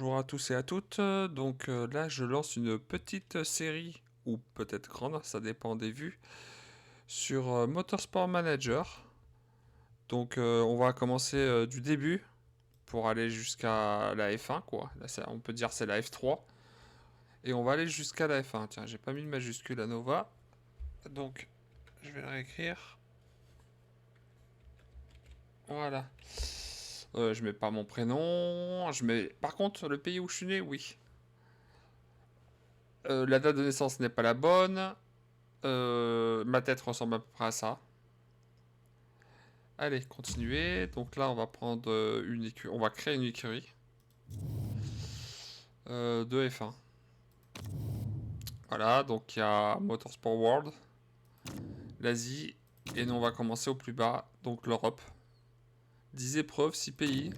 Bonjour à tous et à toutes. Là, je lance une petite série, ou peut-être grande, ça dépend des vues, sur Motorsport Manager. On va commencer du début pour aller jusqu'à la F1, quoi. Là, on peut dire c'est la F3. Et on va aller jusqu'à la F1. Tiens, j'ai pas mis de majuscule à Nova. Donc, je vais le réécrire. Voilà. Je mets pas mon prénom. Je mets. Par contre, le pays où je suis né, oui. La date de naissance n'est pas la bonne. Ma tête ressemble à peu près à ça. Allez, continuer. Donc là, on va prendre une écurie. On va créer une écurie de F1. Voilà, donc il y a Motorsport World, l'Asie, et nous on va commencer au plus bas, donc l'Europe. 10 épreuves, 6 pays.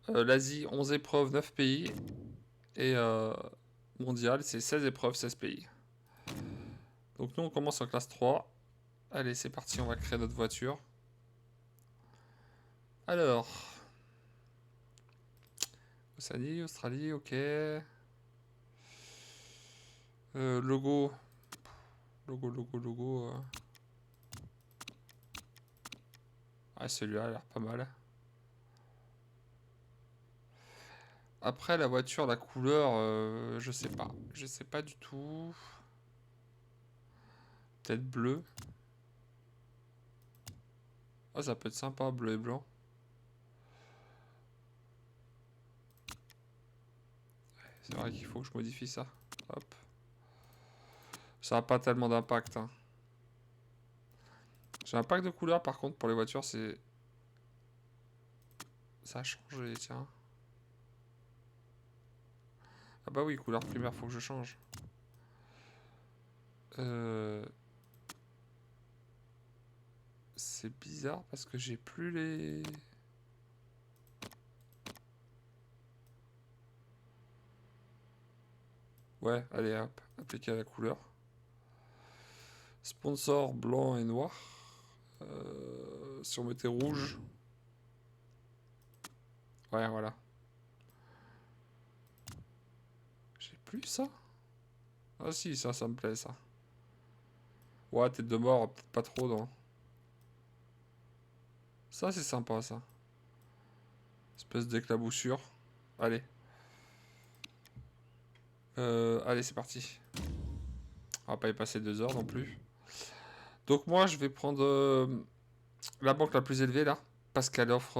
L'Asie, 11 épreuves, 9 pays. Et mondial, c'est 16 épreuves, 16 pays. Donc nous on commence en classe 3. Allez, c'est parti, on va créer notre voiture. Alors, Océanie, Australie, ok. Logo. Logo. Ah, celui-là a l'air pas mal. Après, la voiture, la couleur, je sais pas. Je sais pas du tout. Peut-être bleu. Ah, ça peut être sympa, bleu et blanc. C'est vrai qu'il faut que je modifie ça. Hop. Ça n'a pas tellement d'impact, hein. J'ai un pack de couleurs, par contre, pour les voitures, c'est... Ça a changé, tiens. Ah bah oui, couleur primaire, faut que je change. C'est bizarre, parce que j'ai plus les... Ouais, allez, hop. Appliquer à la couleur. Sponsor blanc et noir. Si on mettait rouge... Ouais, voilà. J'ai plus ça. Ah si, ça me plaît, ça. Ouais, tête de mort, peut-être pas trop, non. Ça, c'est sympa, ça. Espèce d'éclaboussure. Allez. Allez, c'est parti. On va pas y passer 2 heures non plus. Donc moi, je vais prendre la banque la plus élevée, là. Parce qu'elle offre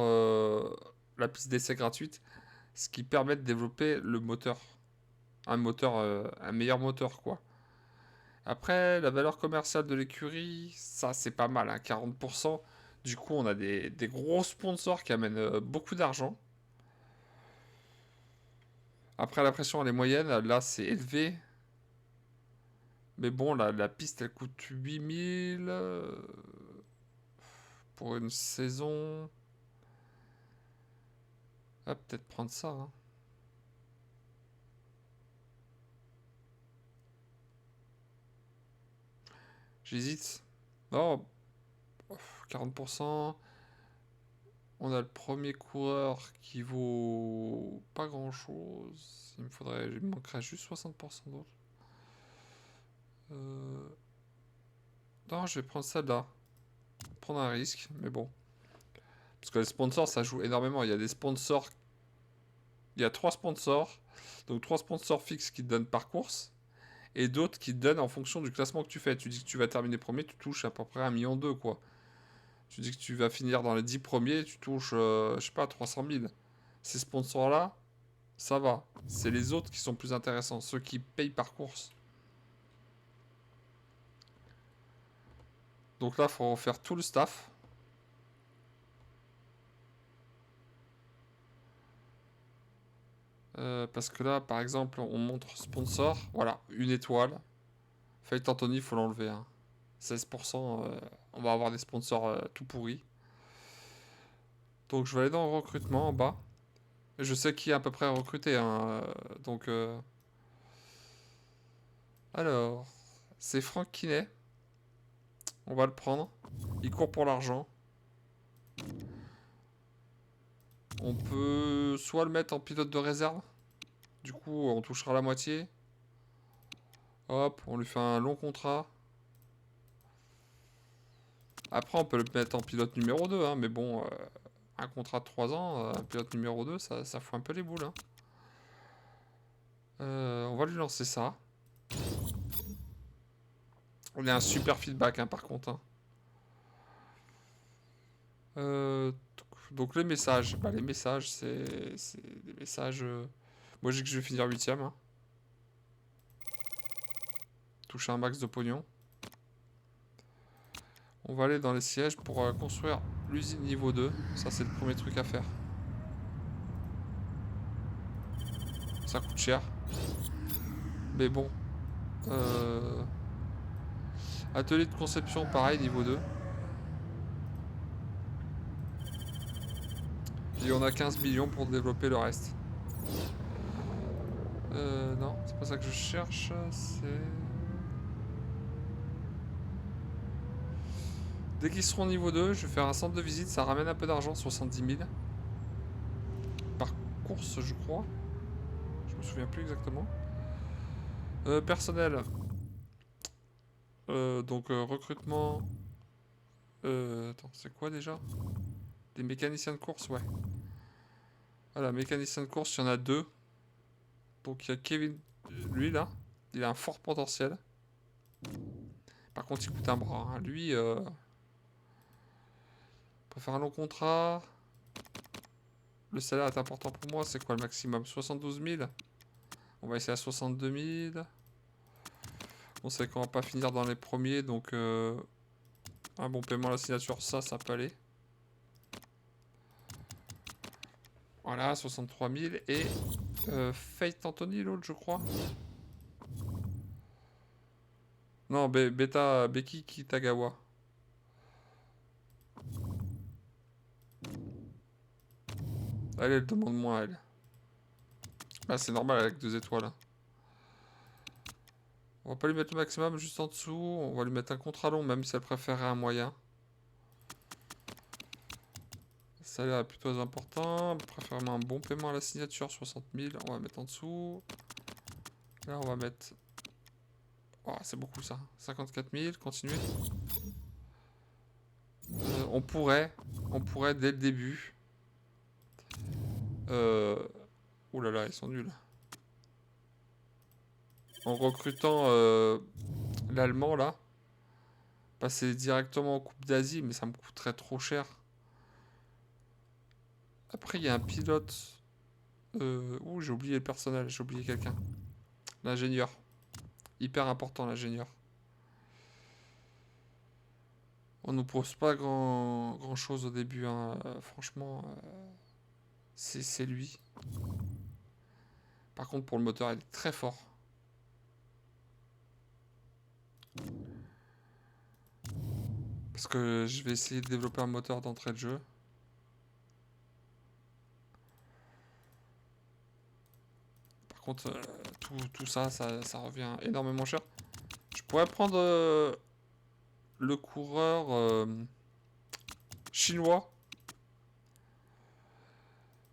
la piste d'essai gratuite. Ce qui permet de développer le moteur. Un meilleur moteur, quoi. Après, la valeur commerciale de l'écurie, ça c'est pas mal, hein, 40%. Du coup, on a des gros sponsors qui amènent beaucoup d'argent. Après, la pression elle est moyenne, là c'est élevé. Mais bon, la piste elle coûte 8000 pour une saison. Ah, peut-être prendre ça, hein. J'hésite. Non, 40%. On a le premier coureur qui vaut pas grand chose. Il me manquerait juste 60% d'autres. Euh... Non, je vais prendre celle-là. Prendre un risque, mais bon. Parce que les sponsors, ça joue énormément. Il y a des sponsors. Il y a 3 sponsors. Donc 3 sponsors fixes qui te donnent par course. Et d'autres qui te donnent en fonction du classement que tu fais. Tu dis que tu vas terminer premier, tu touches à peu près 1,2 million, quoi. Tu dis que tu vas finir dans les 10 premiers, tu touches, je sais pas, 300 000. Ces sponsors-là, ça va. C'est les autres qui sont plus intéressants. Ceux qui payent par course. Donc là, il faut refaire tout le staff. Parce que là, par exemple, on montre sponsor. Voilà, une étoile. Fate Anthony, il faut l'enlever, hein. 16%, on va avoir des sponsors tout pourris. Donc je vais aller dans le recrutement en bas. Je sais qui est à peu près recruté, hein. Alors, c'est Frank Kinney. On va le prendre. Il court pour l'argent. On peut soit le mettre en pilote de réserve. Du coup, on touchera la moitié. Hop, on lui fait un long contrat. Après, on peut le mettre en pilote numéro 2, hein, mais bon, un contrat de 3 ans, un pilote numéro 2, ça fout un peu les boules. Hein. On va lui lancer ça. On a un super feedback, hein, par contre. Hein. Donc les messages. Bah, les messages, c'est des messages... Moi, j'ai que je vais finir 8ème. Hein. Toucher un max de pognon. On va aller dans les sièges pour construire l'usine niveau 2. Ça, c'est le premier truc à faire. Ça coûte cher. Mais bon. Atelier de conception, pareil, niveau 2. Et on a 15 millions pour développer le reste. Non, c'est pas ça que je cherche. C'est... Dès qu'ils seront niveau 2, je vais faire un centre de visite. Ça ramène un peu d'argent, 70 000. Par course, je crois. Je me souviens plus exactement. Personnel. Donc recrutement. Attends, c'est quoi déjà? Des mécaniciens de course, ouais. Voilà, mécanicien de course, il y en a 2. Donc il y a Kevin, lui là, il a un fort potentiel. Par contre, il coûte un bras. Hein. Lui, on peut faire un long contrat. Le salaire est important pour moi. C'est quoi le maximum? 72 000. On va essayer à 62 000. On sait qu'on va pas finir dans les premiers, donc un bon paiement à la signature, ça peut aller. Voilà, 63 000. Et Fate Anthony, l'autre, je crois. Non, Beta Becky Kitagawa. Elle demande moins, elle. Bah, c'est normal avec 2 étoiles. Hein. On va pas lui mettre le maximum juste en dessous. On va lui mettre un contrat long, même si elle préférait un moyen. Ça a l'air plutôt important. Préférablement un bon paiement à la signature, 60 000. On va mettre en dessous. Là, on va mettre... Oh, c'est beaucoup ça. 54 000, continuez. On pourrait, dès le début... Ouh là là, ils sont nuls. En recrutant l'allemand là, passer directement en Coupe d'Asie, mais ça me coûterait trop cher. Après, il y a un pilote. Ouh, j'ai oublié le personnel, j'ai oublié quelqu'un. L'ingénieur. Hyper important, l'ingénieur. On nous pose pas grand chose au début, hein. Franchement, c'est lui. Par contre, pour le moteur, il est très fort. Parce que je vais essayer de développer un moteur d'entrée de jeu. Par contre, tout ça, ça revient énormément cher. Je pourrais prendre le coureur chinois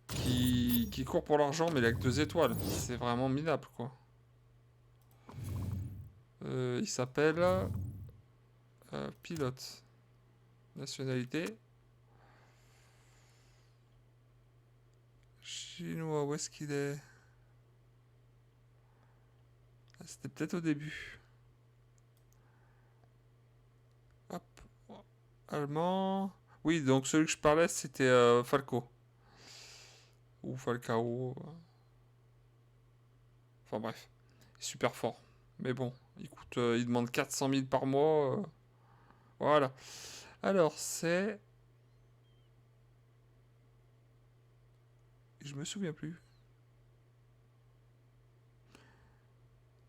qui court pour l'argent, mais il a que 2 étoiles. C'est vraiment minable, quoi. Il s'appelle pilote. Nationalité. Chinois, où est-ce qu'il est? Ah, c'était peut-être au début. Hop. Allemand. Oui, donc celui que je parlais, c'était Falco. Ou Falcao. Enfin bref. Il est super fort. Mais bon, il coûte, il demande 400 000 par mois. Voilà. Alors, c'est... Je me souviens plus.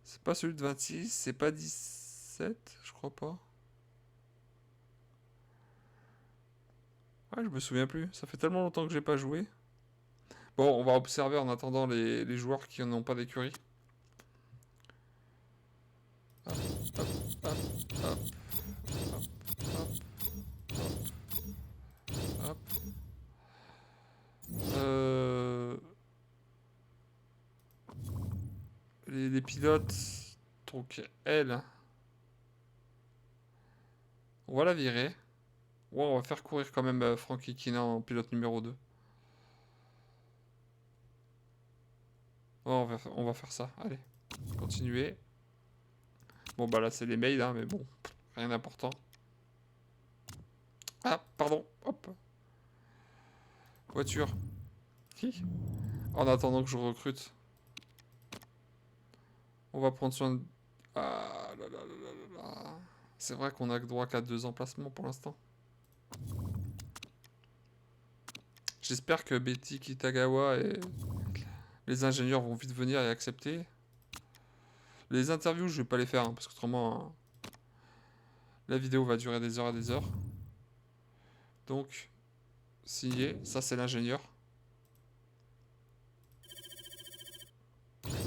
C'est pas celui de 26, c'est pas 17, je crois pas. Ouais, je me souviens plus. Ça fait tellement longtemps que j'ai pas joué. Bon, on va observer en attendant les joueurs qui n'ont pas d'écurie. Hop, hop, hop, hop, hop, hop, hop. Euh, les pilotes, donc elle, on va la virer. Ouais, on va faire courir quand même Frankie Kina en pilote numéro 2. Ouais, on va faire ça. Allez, continuer. Bon, bah là, c'est les mails, hein, mais bon, rien d'important. Ah, pardon, hop. Voiture. En attendant que je recrute. On va prendre soin de... Ah là là là là là. C'est vrai qu'on a droit qu'à 2 emplacements pour l'instant. J'espère que Betty Kitagawa et les ingénieurs vont vite venir et accepter. Les interviews, je vais pas les faire, hein, parce qu'autrement, hein, la vidéo va durer des heures et des heures. Donc, signé, ça c'est l'ingénieur.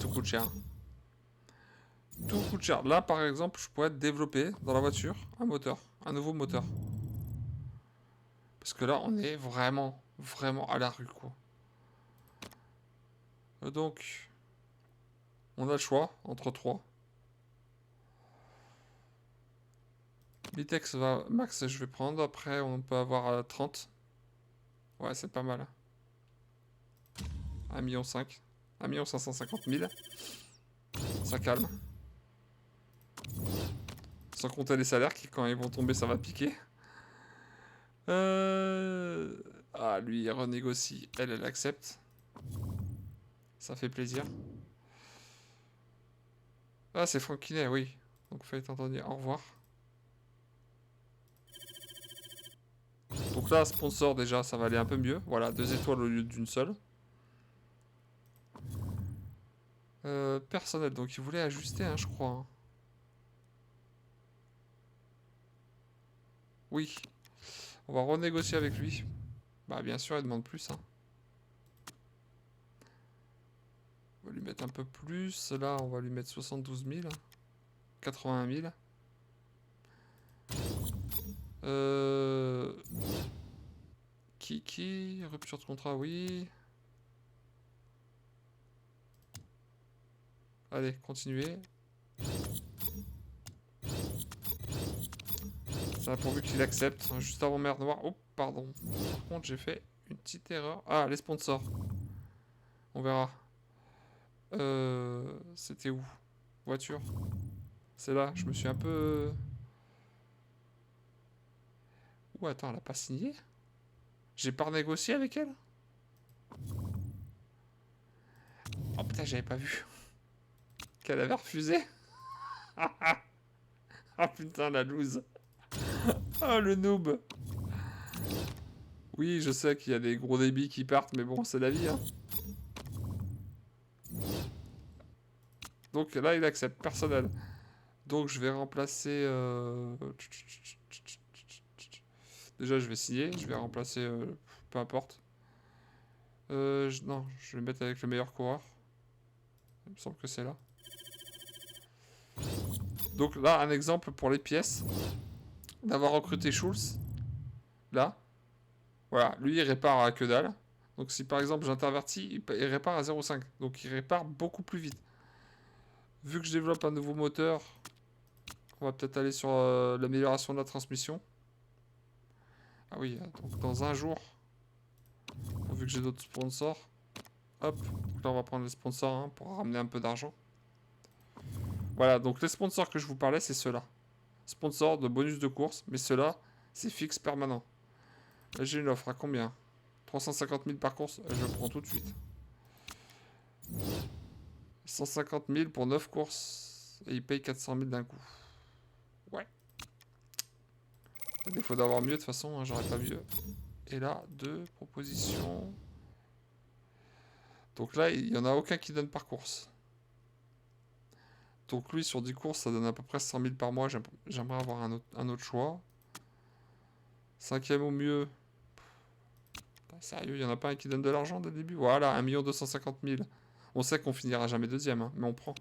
Tout coûte cher. Tout coûte cher. Là, par exemple, je pourrais développer dans la voiture un moteur, un nouveau moteur. Parce que là, on est vraiment, vraiment à la rue, quoi. Donc, on a le choix entre 3. Litex va max, je vais prendre. Après, on peut avoir 30. Ouais, c'est pas mal. 1,5 million. 1 550 000. Ça calme. Sans compter les salaires qui, quand ils vont tomber, ça va piquer. Ah, lui, il renégocie. Elle accepte. Ça fait plaisir. Ah, c'est Franquinet, oui. Donc, faites entendre au revoir. Donc là, sponsor, déjà, ça va aller un peu mieux. Voilà, 2 étoiles au lieu d'une seule. Personnel, donc il voulait ajuster, hein, je crois. Hein. Oui. On va renégocier avec lui. Bah, bien sûr, il demande plus, hein. On va lui mettre un peu plus. Là, on va lui mettre 72 000. 81 000. Kiki, rupture de contrat, oui. Allez, continuez. Ça a pourvu qu'il accepte. Juste avant mer noire. Oh, pardon. Par contre, j'ai fait une petite erreur. Ah, les sponsors. On verra. C'était où? Voiture. C'est là. Je me suis un peu... Ouh, attends, elle a pas signé? J'ai pas renégocié avec elle? Oh putain, j'avais pas vu. Qu'elle avait refusé. Ah putain, la loose. Ah, le noob. Oui, je sais qu'il y a des gros débits qui partent, mais bon, c'est la vie, hein. Donc là, il accepte, personnel. Donc je vais remplacer... Déjà, je vais signer, je vais remplacer... peu importe. Non, je vais le mettre avec le meilleur coureur. Il me semble que c'est là. Donc là, un exemple pour les pièces. D'avoir recruté Schulz. Là. Voilà, lui, il répare à que dalle. Donc si par exemple j'intervertis, il répare à 0,5. Donc il répare beaucoup plus vite. Vu que je développe un nouveau moteur, on va peut-être aller sur l'amélioration de la transmission. Ah oui, donc dans un jour, vu que j'ai d'autres sponsors, hop, donc là on va prendre les sponsors hein, pour ramener un peu d'argent. Voilà, donc les sponsors que je vous parlais, c'est ceux-là. Sponsors de bonus de course, mais ceux-là, c'est fixe permanent. Là j'ai une offre à combien? 350 000 par course, je prends tout de suite. 150 000 pour 9 courses, et il paye 400 000 d'un coup. Ouais. Il faut d'avoir mieux de toute façon, hein, j'aurais pas mieux. Et là, 2 propositions. Donc là, il n'y en a aucun qui donne par course. Donc lui, sur 10 courses, ça donne à peu près 100 000 par mois. J'aimerais avoir un autre choix. 5ème au mieux. Sérieux, il n'y en a pas un qui donne de l'argent dès le début. Voilà, 1 250 000. On sait qu'on finira jamais deuxième, hein, mais on prend.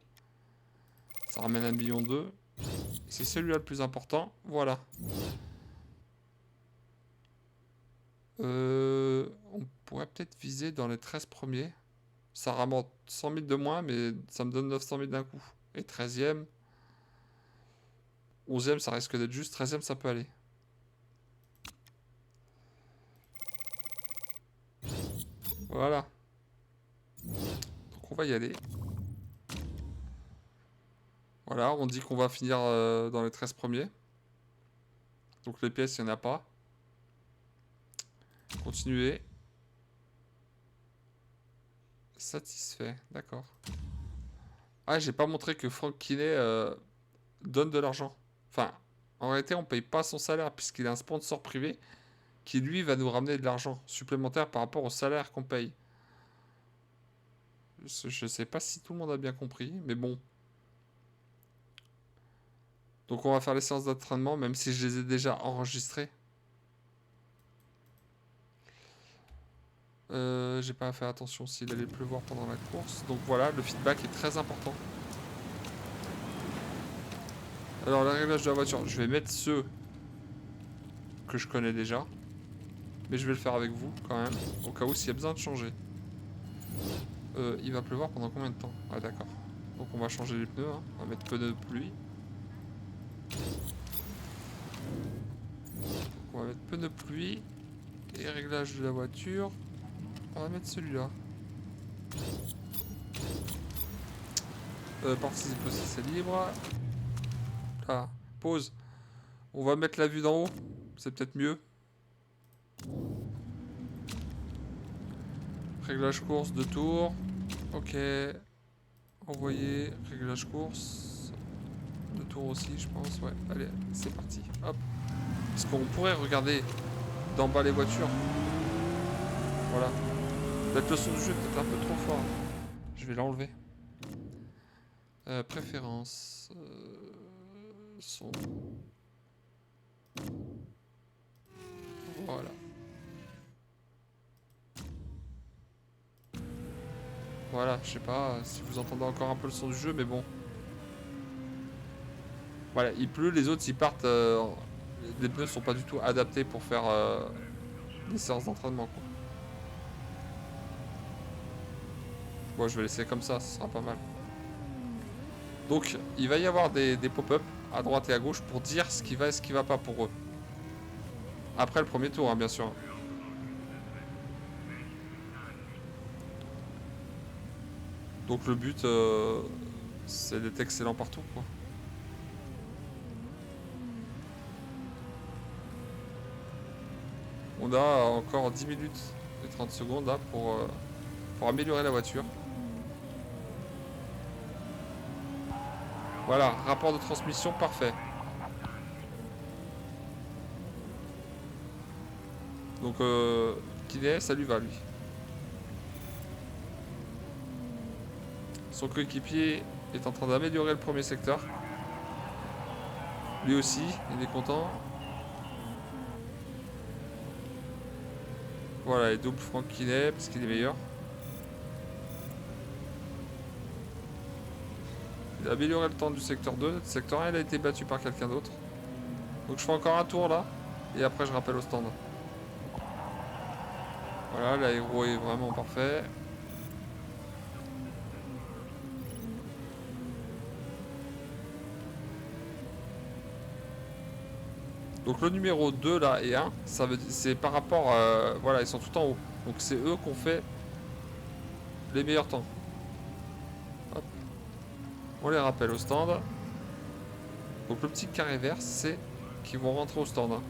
Ça ramène 1,2 million. C'est celui-là le plus important. Voilà. On pourrais peut-être viser dans les 13 premiers. Ça rapporte 100 000 de moins, mais ça me donne 900 000 d'un coup. Et 13e. 11e, ça risque d'être juste. 13e, ça peut aller. Voilà. Donc on va y aller. Voilà, on dit qu'on va finir dans les 13 premiers. Donc les pièces, il n'y en a pas. Continuer. Satisfait, d'accord. Ah, j'ai pas montré que Frank Kinney donne de l'argent. Enfin, en réalité, on paye pas son salaire puisqu'il a un sponsor privé qui, lui, va nous ramener de l'argent supplémentaire par rapport au salaire qu'on paye. Je sais pas si tout le monde a bien compris, mais bon. Donc on va faire les séances d'entraînement, même si je les ai déjà enregistrées. J'ai pas fait attention s'il allait pleuvoir pendant la course. Donc voilà, le feedback est très important. Alors, le réglage de la voiture, je vais mettre ceux que je connais déjà. Mais je vais le faire avec vous quand même, au cas où s'il y a besoin de changer. Il va pleuvoir pendant combien de temps? Ah d'accord. Donc on va changer les pneus, hein. On va mettre pneus de pluie. Donc on va mettre pneus de pluie. Et réglage de la voiture. On va mettre celui-là. Participe aussi, c'est libre. Là, pause. On va mettre la vue d'en haut. C'est peut-être mieux. Réglage course, 2 tours. Ok. Envoyer. Réglage course. 2 tours aussi, je pense. Ouais, allez, c'est parti. Hop. Parce qu'on pourrait regarder d'en bas les voitures. Voilà. Peut-être le son du jeu est peut-être un peu trop fort. Je vais l'enlever. Préférence. Son. Voilà. Voilà, je sais pas si vous entendez encore un peu le son du jeu, mais bon. Voilà, il pleut, les autres ils partent. Les pneus sont pas du tout adaptés pour faire des séances d'entraînement, quoi. Bon, je vais laisser comme ça, ce sera pas mal. Donc, il va y avoir des pop-up à droite et à gauche pour dire ce qui va et ce qui va pas pour eux. Après le premier tour, hein, bien sûr. Donc le but, c'est d'être excellent partout, quoi. On a encore 10 minutes et 30 secondes là pour améliorer la voiture. Voilà, rapport de transmission parfait. Donc, Kiné, ça lui va, lui. Son coéquipier est en train d'améliorer le premier secteur. Lui aussi, il est content. Voilà, et double Frank Kiné, parce qu'il est meilleur. Il a amélioré le temps du secteur 2. Le secteur 1, il a été battu par quelqu'un d'autre. Donc je fais encore un tour là. Et après je rappelle au stand. Voilà, l'aéro est vraiment parfait. Donc le numéro 2 là et 1, c'est par rapport voilà, ils sont tout en haut. Donc c'est eux qui ont fait les meilleurs temps. Hop. On les rappelle au stand. Donc le petit carré vert, c'est qu'ils vont rentrer au stand.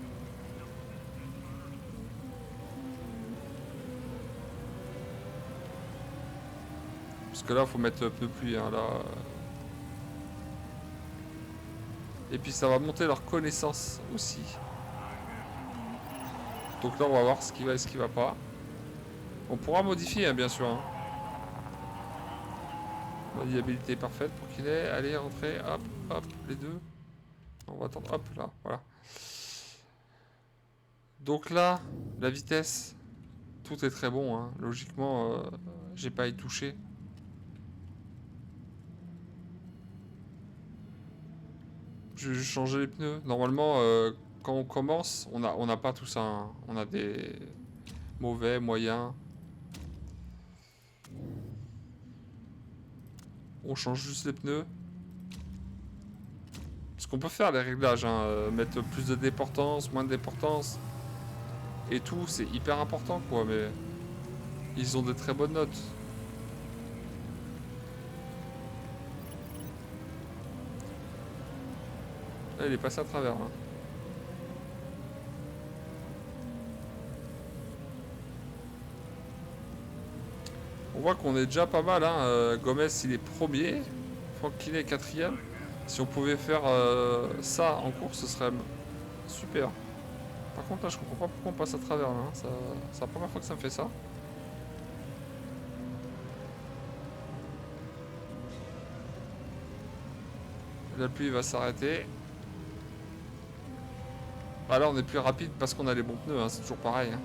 Parce que là, il faut mettre peu de pluie. Hein, là. Et puis ça va monter leur connaissance aussi. Donc là, on va voir ce qui va et ce qui va pas. On pourra modifier, hein, bien sûr. Hein. Maniabilité parfaite pour qu'il ait. Allez, rentrer. Hop, hop, les deux. On va attendre. Hop, là, voilà. Donc là, la vitesse, tout est très bon. Hein. Logiquement, j'ai pas à y toucher. Je vais changer les pneus. Normalement, quand on commence, on n'a pas tout ça. Hein. On a des mauvais, moyens. On change juste les pneus. Parce qu'on peut faire les réglages, hein, mettre plus de déportance, moins de déportance. Et tout, c'est hyper important quoi, mais ils ont des très bonnes notes. Là, il est passé à travers. Hein. On voit qu'on est déjà pas mal. Hein. Gomez, il est premier. Franklin est quatrième. Si on pouvait faire ça en course, ce serait super. Par contre, là, je comprends pas pourquoi on passe à travers. Là, hein. C'est la première fois que ça me fait ça. La pluie va s'arrêter. Ah, là, on est plus rapide parce qu'on a les bons pneus. Hein. C'est toujours pareil. Hein.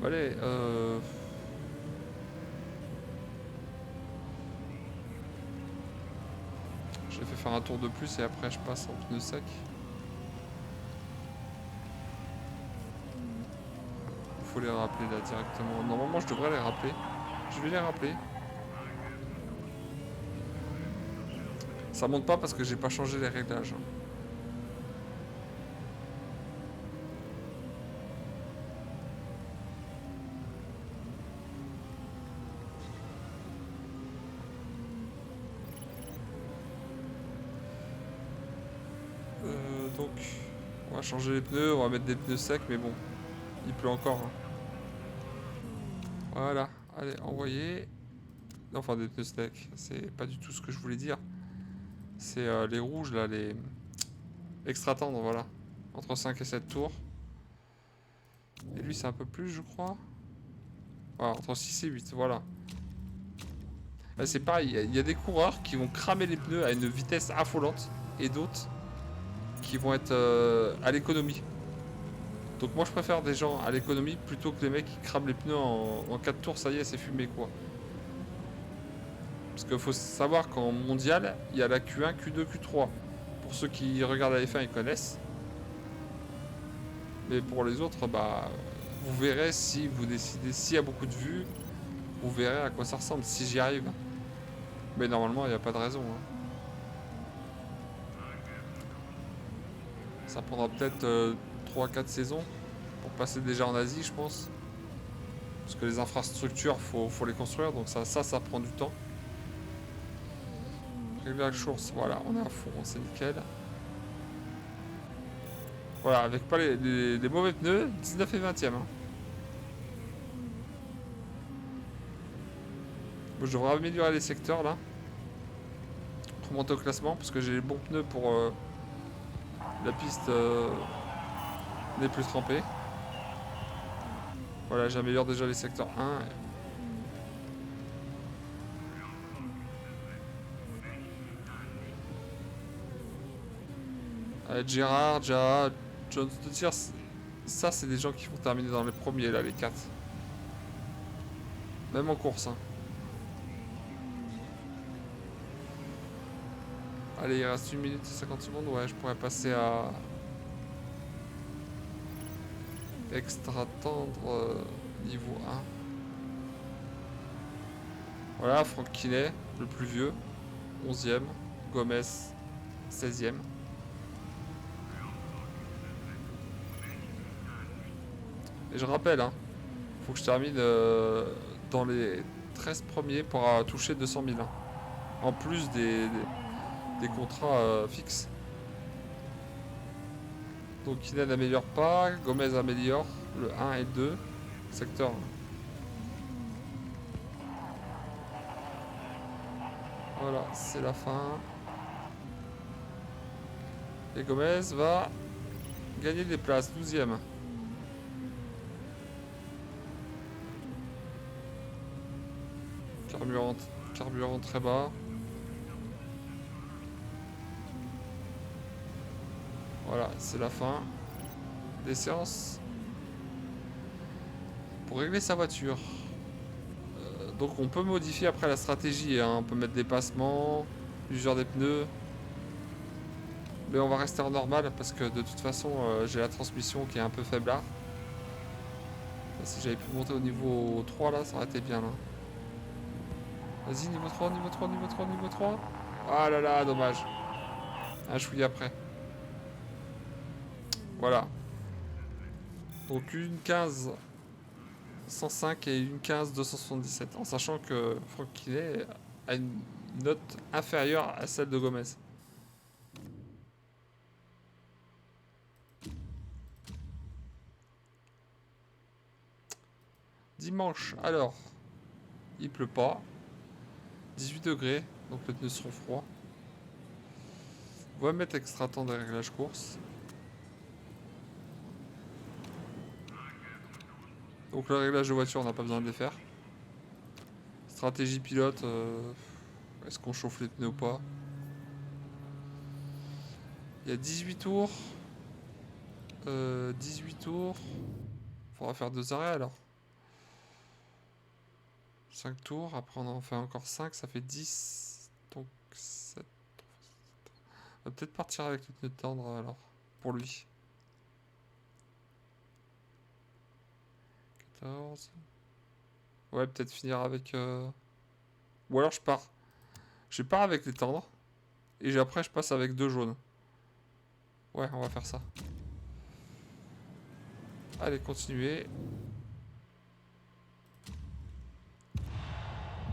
Allez, je vais faire un tour de plus et après je passe en pneu sec. Il faut les rappeler là directement. Normalement je devrais les rappeler. Je vais les rappeler. Ça monte pas parce que j'ai pas changé les réglages. Donc on va changer les pneus, on va mettre des pneus secs mais bon, il pleut encore. Hein. Voilà, allez, envoyer. Enfin des pneus secs, c'est pas du tout ce que je voulais dire. C'est les rouges là, les extra tendres, voilà. Entre 5 et 7 tours. Et lui c'est un peu plus je crois. Voilà, entre 6 et 8, voilà. C'est pareil, il y a des coureurs qui vont cramer les pneus à une vitesse affolante et d'autres qui vont être à l'économie. Donc moi je préfère des gens à l'économie plutôt que les mecs qui crament les pneus en 4 tours, ça y est, c'est fumé quoi. Parce qu'il faut savoir qu'en mondial, il y a la Q1, Q2, Q3. Pour ceux qui regardent la F1, ils connaissent. Mais pour les autres, bah, vous verrez si vous décidez, s'il y a beaucoup de vues, vous verrez à quoi ça ressemble, si j'y arrive. Mais normalement, il n'y a pas de raison. Hein. Ça prendra peut-être 3-4 saisons pour passer déjà en Asie, je pense. Parce que les infrastructures, faut les construire, donc ça prend du temps. Réglage source, voilà, on est à fond, c'est nickel. Voilà, avec pas les mauvais pneus, 19 et 20e. Hein. Bon, je devrais améliorer les secteurs là. Pour monter au classement, parce que j'ai les bons pneus pour la piste n'est plus trempée. Voilà, j'améliore déjà les secteurs 1. Gérard, Jarrah, Jones de tir, ça c'est des gens qui vont terminer dans les premiers là, les 4. Même en course. Hein. Allez, il reste 1 minute et 50 secondes. Ouais, je pourrais passer à extra tendre niveau 1. Voilà, Franck Kinney, le plus vieux, 11e. Gomez, 16e. Et je rappelle, hein, faut que je termine dans les 13 premiers pour toucher 200 000. Hein, en plus des contrats fixes. Donc Kinney n'améliore pas, Gomez améliore le 1 et le 2 secteur. Voilà, c'est la fin. Et Gomez va gagner des places, 12e. Carburant très bas. Voilà, c'est la fin des séances pour régler sa voiture. Donc on peut modifier après la stratégie, hein. On peut mettre des passements, l'usure des pneus. Mais on va rester en normal parce que de toute façon j'ai la transmission qui est un peu faible. Si j'avais pu monter au niveau 3 là, ça aurait été bien là. Vas-y, niveau 3, niveau 3, niveau 3, niveau 3. Ah là là, dommage. Un chouïa après. Voilà. Donc une 15 105 et une 15 277. En sachant que Franck Kiné a une note inférieure à celle de Gomez. Dimanche, alors, il pleut pas. 18 degrés, donc les pneus seront froids. On va mettre extra temps de réglage course. Donc le réglage de voiture, on n'a pas besoin de les faire. Stratégie pilote, est-ce qu'on chauffe les pneus ou pas? Il y a 18 tours. 18 tours. Faudra faire 2 arrêts alors. 5 tours, après on en fait encore 5, ça fait 10. Donc 7. On va peut-être partir avec les pneus tendres alors, pour lui. 14. Ouais, peut-être finir avec... Ou alors je pars. Je pars avec les tendres. Et après je passe avec 2 jaunes. Ouais, on va faire ça. Allez, continuez.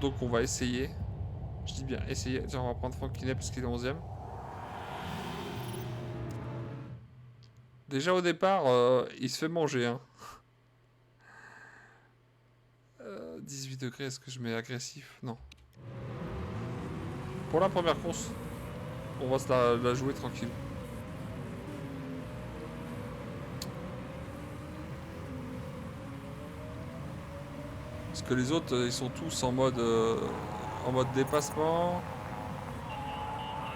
Donc on va essayer. Je dis bien essayer. Tiens, on va prendre Franck Kiné parce qu'il est 11ème. Déjà au départ, il se fait manger. Hein. 18 degrés, est-ce que je mets agressif? Non. Pour la première course, on va se la jouer tranquille. Parce que les autres, ils sont tous en mode dépassement.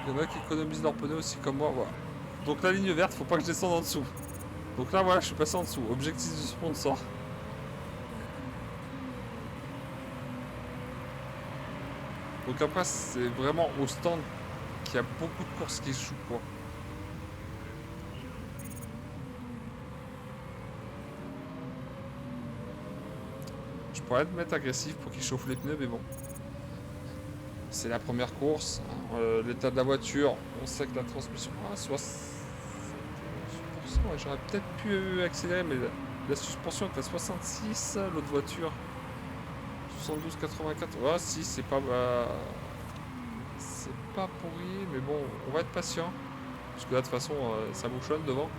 Il y en a qui économisent leurs pneus aussi comme moi. Voilà. Donc la ligne verte, faut pas que je descende en dessous. Donc là, voilà, je suis passé en dessous. Objectif du sponsor. Donc après, c'est vraiment au stand qu'il y a beaucoup de courses qui se jouent, quoi. Je pourrais te mettre agressif pour qu'il chauffe les pneus, mais bon. C'est la première course. L'état de la voiture, on sait que la transmission... Ah, 60%, ouais, j'aurais peut-être pu accélérer, mais la suspension est à 66, l'autre voiture 72,84. Ah si, c'est pas pourri, mais bon, on va être patient. Parce que là, de toute façon, ça bouchonne devant.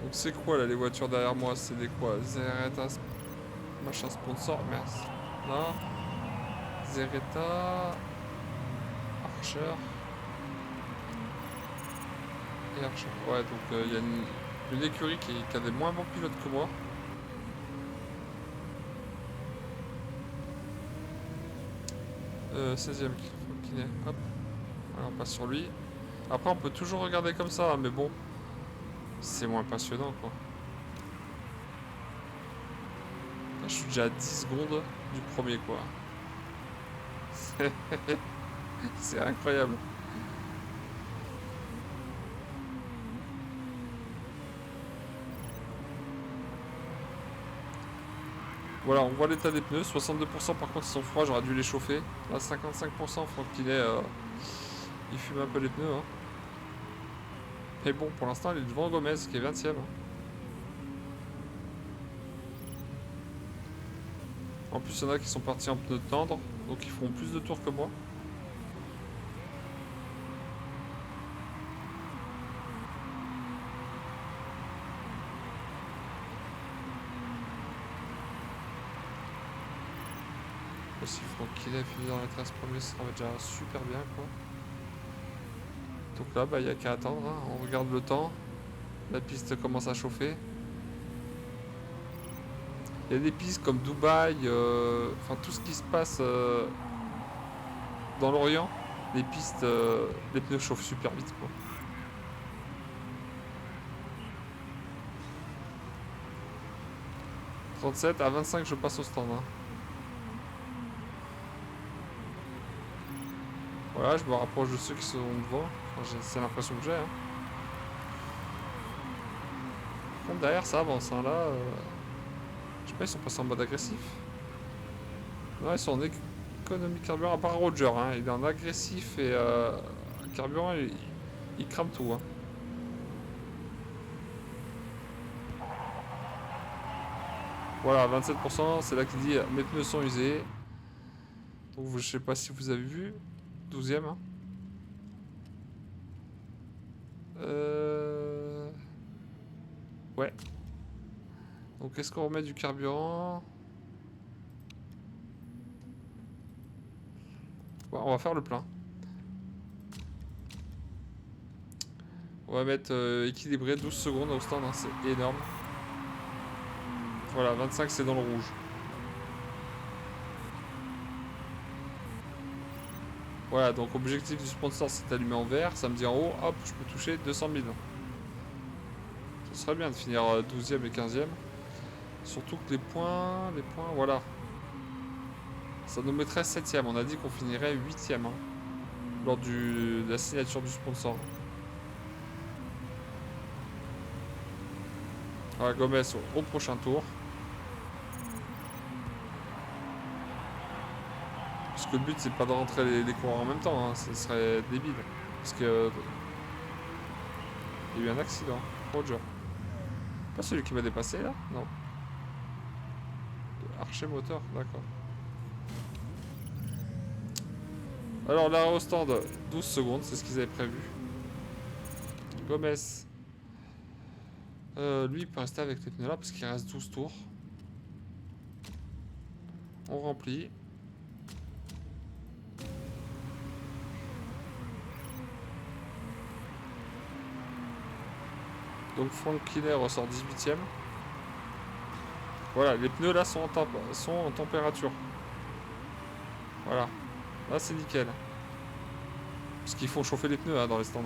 Donc c'est quoi là les voitures derrière moi? C'est des quoi? Zeretta, machin sponsor, merci. Là. Zeretta. Archer. Et Archer. Ouais, donc il y a une écurie qui a des moins bons pilotes que moi. Euh, 16ème Kiné. Hop. Alors on passe sur lui. Après on peut toujours regarder comme ça, mais bon. C'est moins passionnant quoi. Là, je suis déjà à 10 secondes du premier quoi. C'est incroyable. Voilà, on voit l'état des pneus. 62% par contre ils sont froids, j'aurais dû les chauffer. Là 55%, faut qu'il ait... il fume un peu les pneus. Hein. Mais bon, pour l'instant, il est devant Gomez, qui est 20ème. En plus, il y en a qui sont partis en pneus tendres, donc ils feront plus de tours que moi. Aussi, Franck Kiné fini dans les 13 premiers, ça va déjà super bien, quoi. Donc là, bah, il n'y a qu'à attendre. Hein. On regarde le temps. La piste commence à chauffer. Il y a des pistes comme Dubaï, enfin tout ce qui se passe dans l'Orient, les pistes, les pneus chauffent super vite quoi. 37 à 25, je passe au stand. Hein. Voilà, je me rapproche de ceux qui sont devant. Enfin, c'est l'impression que j'ai. Hein. Par contre, derrière, ça avance. Hein. Là, je sais pas, ils sont passés en mode agressif. Non, ils sont en économie carburant, à part Roger. Hein. Il est en agressif et carburant, il crame tout. Hein. Voilà, 27%, c'est là qu'il dit mes pneus sont usés. Donc, je sais pas si vous avez vu. 12e. Hein. Ouais. Donc, est-ce qu'on remet du carburant? Ouais, on va faire le plein. On va mettre équilibré 12 secondes au stand, hein, c'est énorme. Voilà, 25 c'est dans le rouge. Voilà, donc objectif du sponsor c'est allumé en vert, ça me dit en haut, hop, je peux toucher 200 000. Ce serait bien de finir 12e et 15e. Surtout que les points, voilà. Ça nous mettrait 7e, on a dit qu'on finirait 8e hein, lors de la signature du sponsor. Voilà, Gomez au prochain tour. Parce que le but c'est pas de rentrer les coureurs en même temps, hein. Ce serait débile. Parce que il y a eu un accident, Roger. Pas celui qui m'a dépassé là? Non. Archer moteur, d'accord. Alors l'arrêt au stand, 12 secondes, c'est ce qu'ils avaient prévu. Gomez. Lui il peut rester avec les pneus là parce qu'il reste 12 tours. On remplit. Donc Frank Killer ressort 18ème. Voilà, les pneus là sont en température. Voilà. Là c'est nickel. Parce qu'il faut chauffer les pneus hein, dans les stands.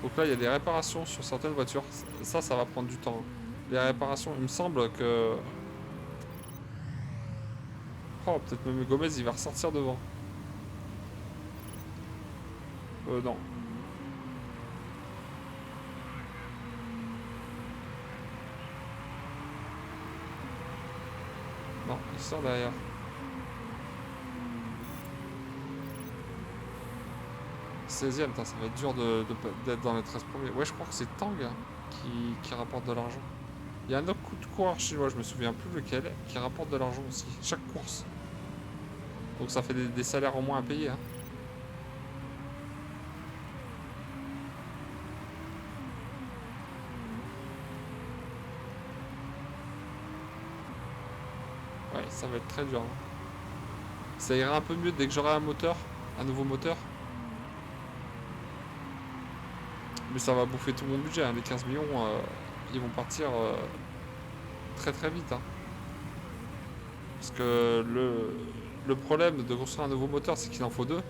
Donc là il y a des réparations sur certaines voitures. Ça va prendre du temps. Les réparations, il me semble que... Oh, peut-être même Gomez il va ressortir devant. Non. Non, il sort derrière. « 16ème, ça va être dur d'être dans les 13 premiers. Ouais, je crois que c'est Tang qui rapporte de l'argent. Il y a un autre coup de coureur chinois, je me souviens plus lequel, qui rapporte de l'argent aussi, chaque course. Donc ça fait des salaires en moins à payer. Hein. Ouais, ça va être très dur. Hein. Ça ira un peu mieux dès que j'aurai un nouveau moteur. Mais ça va bouffer tout mon budget. Hein. Les 15 millions, ils vont partir très très vite. Hein. Parce que le problème de construire un nouveau moteur, c'est qu'il en faut deux.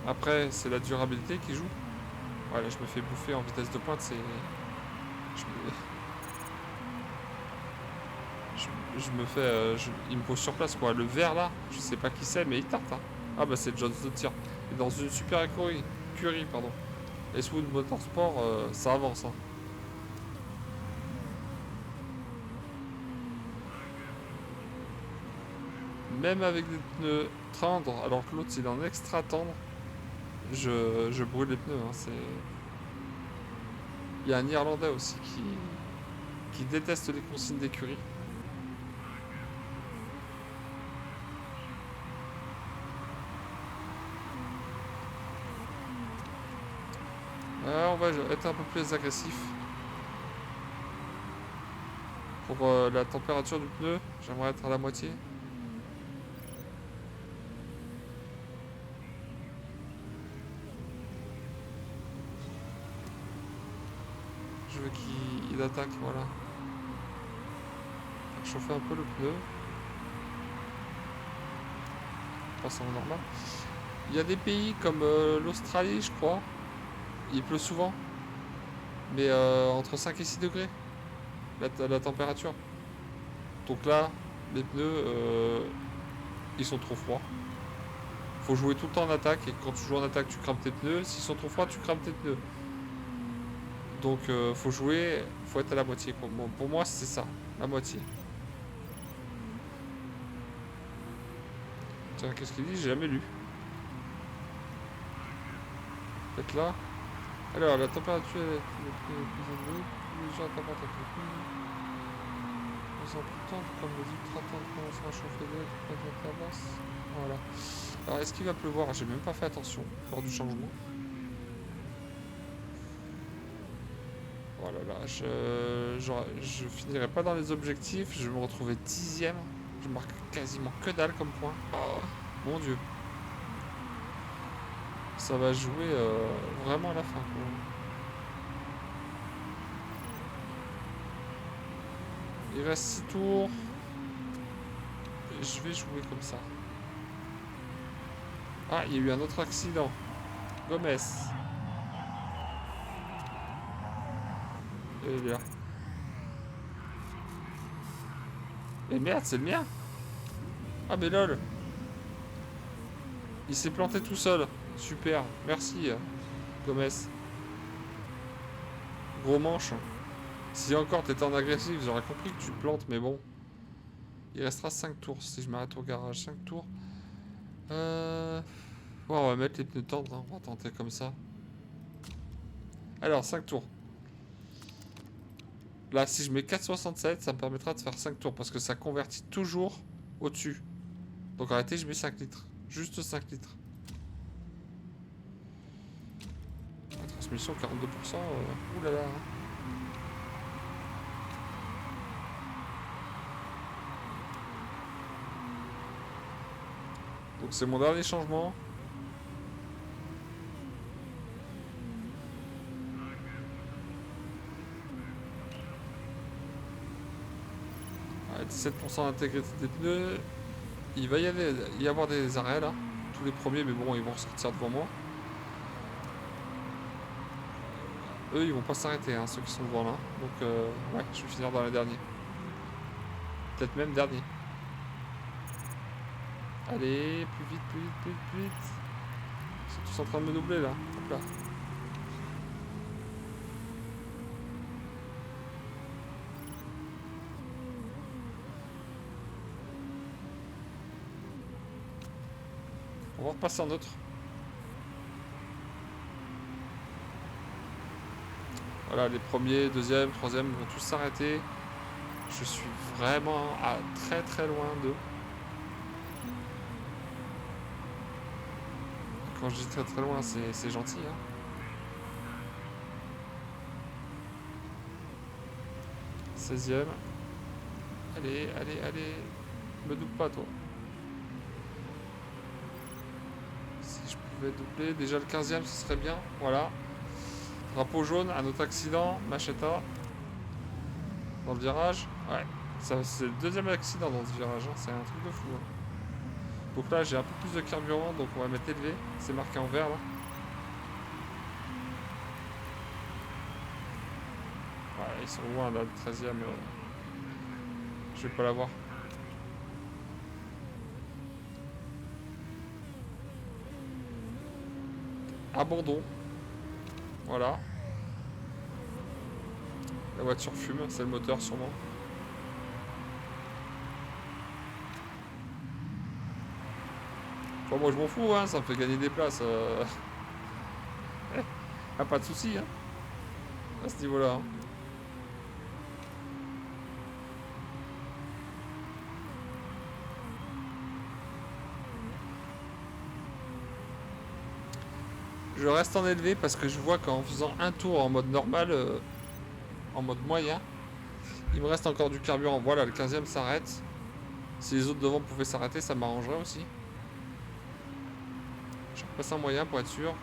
Après, c'est la durabilité qui joue. Voilà, je me fais bouffer en vitesse de pointe, c'est... Je me fais... il me pose sur place, quoi. Le vert, là, je sais pas qui c'est, mais il tarte, hein. Ah bah c'est Jones de tir. Et dans une super écurie, pardon. Westwood Motorsport, ça avance, hein. Même avec des pneus tendres, alors que l'autre, il est en extra tendre, je brûle les pneus, hein. C'est... Il y a un Irlandais aussi qui déteste les consignes d'écurie. On va être un peu plus agressif. Pour la température du pneu, j'aimerais être à la moitié. Je veux qu'il attaque, voilà. Chauffer un peu le pneu. crois, c'est normal. Il y a des pays comme l'Australie, je crois. Il pleut souvent. Mais entre 5 et 6 degrés. La température. Donc là, les pneus, ils sont trop froids. Faut jouer tout le temps en attaque. Et quand tu joues en attaque, tu crames tes pneus. S'ils sont trop froids, tu crames tes pneus. Donc faut jouer, faut être à la moitié. Bon, pour moi, c'est ça. La moitié. Tiens, qu'est-ce qu'il dit? J'ai jamais lu. Peut-être là. Alors, la température est plus élevée, plus légère la température. Plus importante, comme les ultra-tendres commenceront à chauffer l'air, la basse. Voilà. Alors, est-ce qu'il va pleuvoir? J'ai même pas fait attention lors du changement. Voilà, là, je finirai pas dans les objectifs. Je vais me retrouver 10ème. Je marque quasiment que dalle comme point. Oh, mon Dieu. Ça va jouer vraiment à la fin, quoi. Il reste 6 tours. Je vais jouer comme ça. Ah, il y a eu un autre accident. Gomez. Et bien. Et merde, c'est le mien. Ah mais lol. Il s'est planté tout seul. Super. Merci, Gomez. Gros manche. Si encore t'étais en agressif, j'aurais compris que tu plantes, mais bon. Il restera 5 tours si je m'arrête au garage. 5 tours. Bon, on va mettre les pneus tendres, hein. On va tenter comme ça. Alors, 5 tours. Là, si je mets 4,67, ça me permettra de faire 5 tours parce que ça convertit toujours au-dessus. Donc arrêtez, je mets 5 litres. Juste 5 litres. La transmission, 42%. Oulala. Donc c'est mon dernier changement. Ouais, 17% d'intégrité des pneus. Il va y avoir des arrêts là. Tous les premiers, mais bon, ils vont sortir devant moi. Eux, ils vont pas s'arrêter, hein, ceux qui sont devant là. Donc, ouais, je vais finir dans les derniers. Peut-être même dernier. Allez, plus vite, plus vite, plus vite, plus vite. Ils sont tous en train de me doubler là. Hop là. On va repasser en autre. Voilà, les premiers, deuxième, troisième vont tous s'arrêter. Je suis vraiment à très très loin d'eux. Quand je dis très très loin, c'est gentil, hein. « 16ème. Allez, allez, allez. Me double pas, toi. Si je pouvais doubler, déjà le 15ème, ce serait bien. Voilà. Drapeau jaune, un autre accident. Macheta. Dans le virage. Ouais. C'est le deuxième accident dans ce virage, hein. C'est un truc de fou, hein. Donc là, j'ai un peu plus de carburant, donc on va mettre élevé. C'est marqué en vert, là. Ouais, ils sont loin, là, le 13ème. Je vais pas l'avoir. Abandon. Voilà. La voiture fume, c'est le moteur sûrement. Bon, moi je m'en fous, hein, ça me fait gagner des places. Ah, pas de soucis, hein, à ce niveau-là, hein. Je reste en élevé parce que je vois qu'en faisant un tour en mode normal, en mode moyen, il me reste encore du carburant. Voilà, le 15ème s'arrête. Si les autres devant pouvaient s'arrêter, ça m'arrangerait aussi. Je repasse en moyen pour être sûr.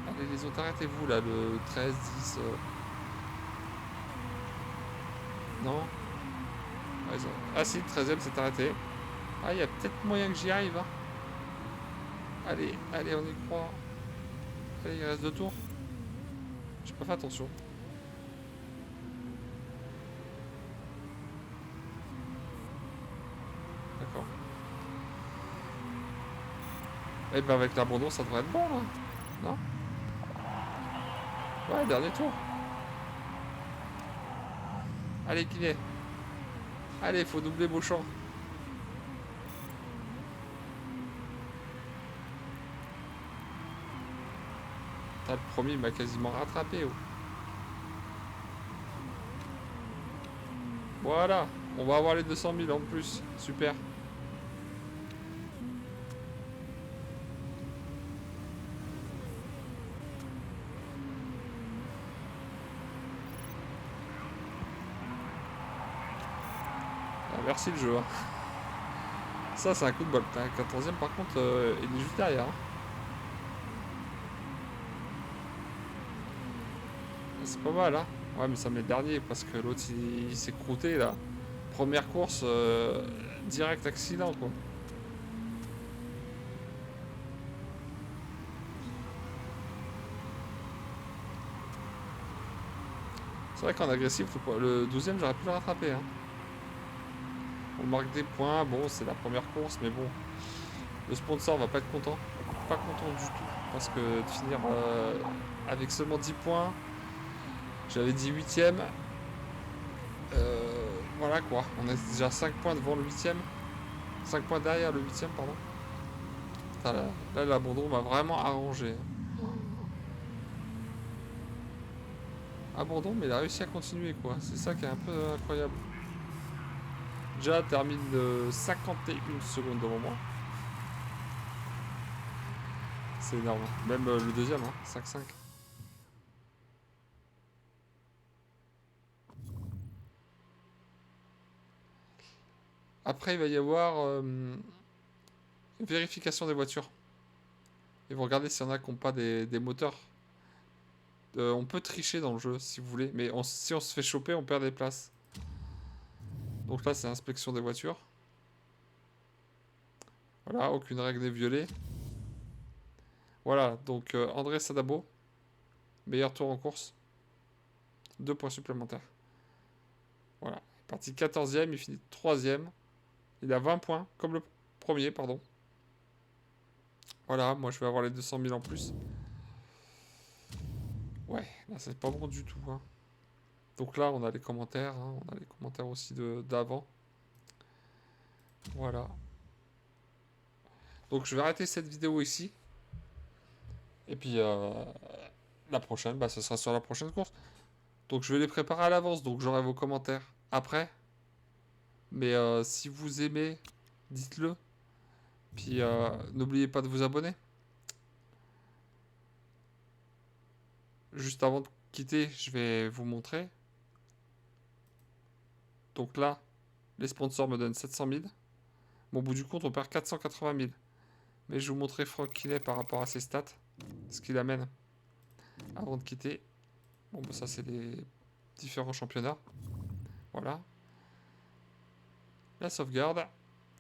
Allez, les autres, arrêtez-vous là, le 13, 10. Non. Ah si, le 13ème s'est arrêté. Ah, il y a peut-être moyen que j'y arrive, hein. Allez, allez, on y croit. Allez, il reste 2 tours. J'ai pas fait attention. D'accord. Et ben avec l'abandon, ça devrait être bon là. Non? Ouais, dernier tour. Allez, Kiné. Allez, faut doubler Beauchamp. Le premier, il m'a quasiment rattrapé. Oh. Voilà. On va avoir les 200 000 en plus. Super. Ah, merci le jeu. Hein. Ça, c'est un coup de bol. 14ème, par contre, il est juste derrière. Hein. C'est pas mal, hein. Ouais, mais ça met le dernier parce que l'autre, il s'est croûté, là. Première course, direct accident, quoi. C'est vrai qu'en agressif, le 12ème, j'aurais pu le rattraper. Hein. On marque des points. Bon, c'est la première course, mais bon. Le sponsor va pas être content. Pas content du tout. Parce que de finir avec seulement 10 points, j'avais dit 8ème. Voilà quoi. On est déjà 5 points devant le 8ème. 5 points derrière le 8ème, pardon. Putain, là l'abandon m'a vraiment arrangé. Abandon, mais il a réussi à continuer quoi. C'est ça qui est un peu incroyable. Déjà termine 51 secondes devant moi. C'est énorme. Même le deuxième, hein, 5-5. Après, il va y avoir vérification des voitures. Et vous regardez s'il y en a qui n'ont pas des moteurs. On peut tricher dans le jeu si vous voulez, mais si on se fait choper, on perd des places. Donc là, c'est inspection des voitures. Voilà, aucune règle n'est violée. Voilà, donc André Sadabo, meilleur tour en course. 2 points supplémentaires. Voilà, il est parti 14ème, il finit 3ème. Il a 20 points, comme le premier, pardon. Voilà, moi je vais avoir les 200 000 en plus. Ouais, là c'est pas bon du tout. Hein. Donc là, on a les commentaires. Hein, on a les commentaires aussi d'avant. Voilà. Donc je vais arrêter cette vidéo ici. Et puis la prochaine, bah, ce sera sur la prochaine course. Donc je vais les préparer à l'avance. Donc j'aurai vos commentaires après. Mais si vous aimez, dites-le. Puis n'oubliez pas de vous abonner. Juste avant de quitter, je vais vous montrer. Donc là, les sponsors me donnent 700 000. Bon, au bout du compte, on perd 480 000. Mais je vais vous montrer Franck Kiné par rapport à ses stats. Ce qu'il amène avant de quitter. Bon, bah, ça, c'est les différents championnats. Voilà. La sauvegarde,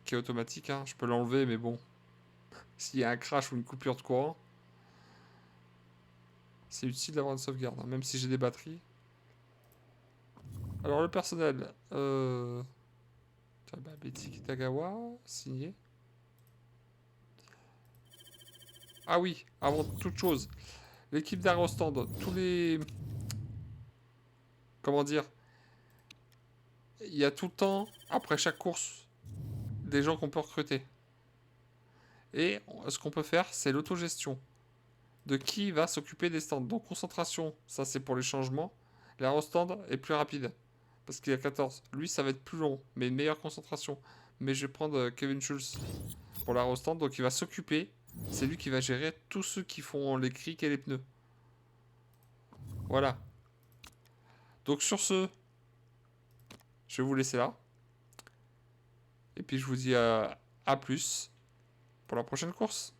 qui est automatique. Hein. Je peux l'enlever, mais bon. S'il y a un crash ou une coupure de courant, c'est utile d'avoir une sauvegarde. Hein, même si j'ai des batteries. Alors, le personnel. Betty Kitagawa, signé. Ah oui, avant toute chose, l'équipe d'Aerostand, tous les... Comment dire? Il y a tout le temps, après chaque course, des gens qu'on peut recruter. Et ce qu'on peut faire, c'est l'autogestion de qui va s'occuper des stands. Donc concentration, ça c'est pour les changements. L'Aerostand est plus rapide, parce qu'il y a 14. Lui, ça va être plus long, mais une meilleure concentration. Mais je vais prendre Kevin Schulz pour l'Aerostand, donc il va s'occuper. C'est lui qui va gérer tous ceux qui font les crics et les pneus. Voilà. Donc sur ce, je vais vous laisser là. Et puis je vous dis à plus pour la prochaine course.